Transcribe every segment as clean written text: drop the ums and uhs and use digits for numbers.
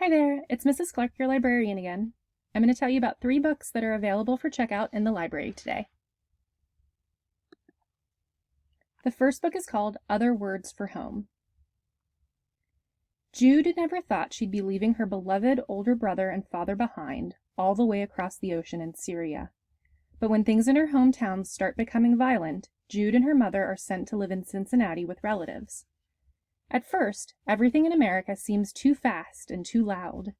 Hi there, it's Mrs. Clark, your librarian again. I'm going to tell you about 3 books that are available for checkout in the library today. The first book is called Other Words for Home. Jude never thought she'd be leaving her beloved older brother and father behind, all the way across the ocean in Syria. But when things in her hometown start becoming violent, Jude and her mother are sent to live in Cincinnati with relatives. At first, everything in America seems too fast and too loud.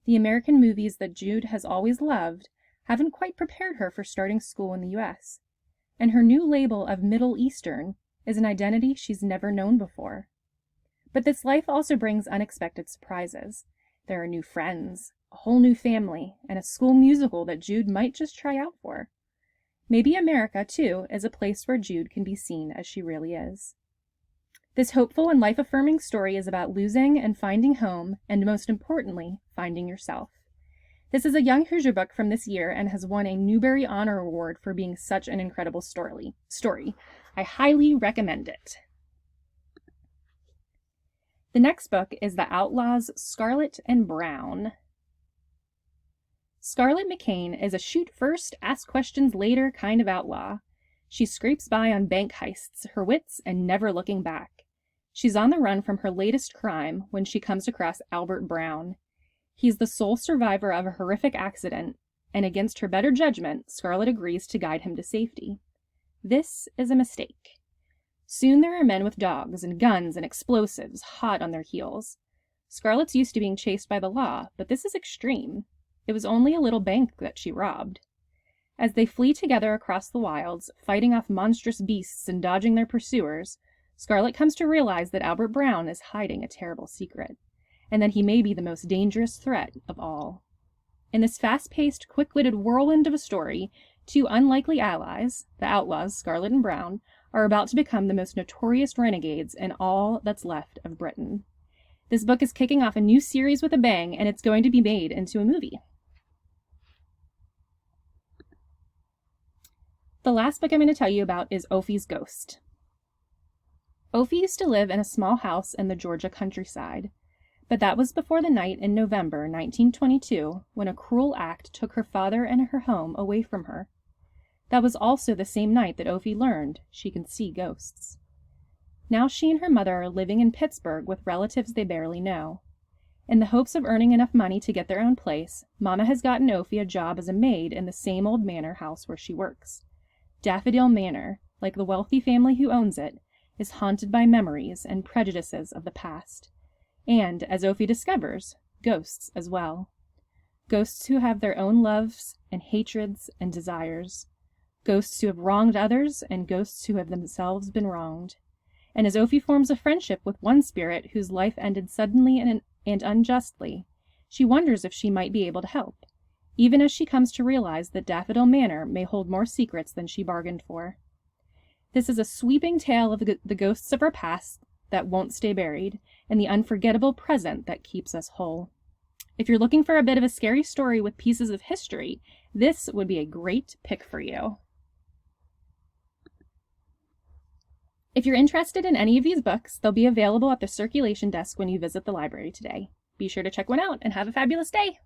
The American movies that Jude has always loved haven't quite prepared her for starting school in the U.S., and her new label of Middle Eastern is an identity she's never known before. But this life also brings unexpected surprises. There are new friends, a whole new family, and a school musical that Jude might just try out for. Maybe America, too, is a place where Jude can be seen as she really is. This hopeful and life-affirming story is about losing and finding home, and most importantly, finding yourself. This is a young Hoosier book from this year and has won a Newbery Honor Award for being such an incredible story. I highly recommend it. The next book is The Outlaws, Scarlet and Brown. Scarlet McCain is a shoot first, ask questions later kind of outlaw. She scrapes by on bank heists, her wits, and never looking back. She's on the run from her latest crime when she comes across Albert Brown. He's the sole survivor of a horrific accident, and against her better judgment, Scarlet agrees to guide him to safety. This is a mistake. Soon there are men with dogs and guns and explosives hot on their heels. Scarlet's used to being chased by the law, but this is extreme. It was only a little bank that she robbed. As they flee together across the wilds, fighting off monstrous beasts and dodging their pursuers, Scarlet comes to realize that Albert Brown is hiding a terrible secret, and that he may be the most dangerous threat of all. In this fast-paced, quick-witted whirlwind of a story, 2 unlikely allies, the Outlaws, Scarlet and Brown, are about to become the most notorious renegades in all that's left of Britain. This book is kicking off a new series with a bang, and it's going to be made into a movie. The last book I'm going to tell you about is Offias Ghost. Ofie used to live in a small house in the Georgia countryside, but that was before the night in November 1922 when a cruel act took her father and her home away from her. That was also the same night that Ofie learned she can see ghosts. Now she and her mother are living in Pittsburgh with relatives they barely know. In the hopes of earning enough money to get their own place, Mama has gotten Ofie a job as a maid in the same old manor house where she works. Daffodil Manor, like the wealthy family who owns it, is haunted by memories and prejudices of the past. And, as Ofie discovers, ghosts as well. Ghosts who have their own loves and hatreds and desires. Ghosts who have wronged others and ghosts who have themselves been wronged. And as Ofie forms a friendship with one spirit whose life ended suddenly and unjustly, she wonders if she might be able to help, even as she comes to realize that Daffodil Manor may hold more secrets than she bargained for. This is a sweeping tale of the ghosts of our past that won't stay buried, and the unforgettable present that keeps us whole. If you're looking for a bit of a scary story with pieces of history, this would be a great pick for you. If you're interested in any of these books, they'll be available at the circulation desk when you visit the library today. Be sure to check one out and have a fabulous day!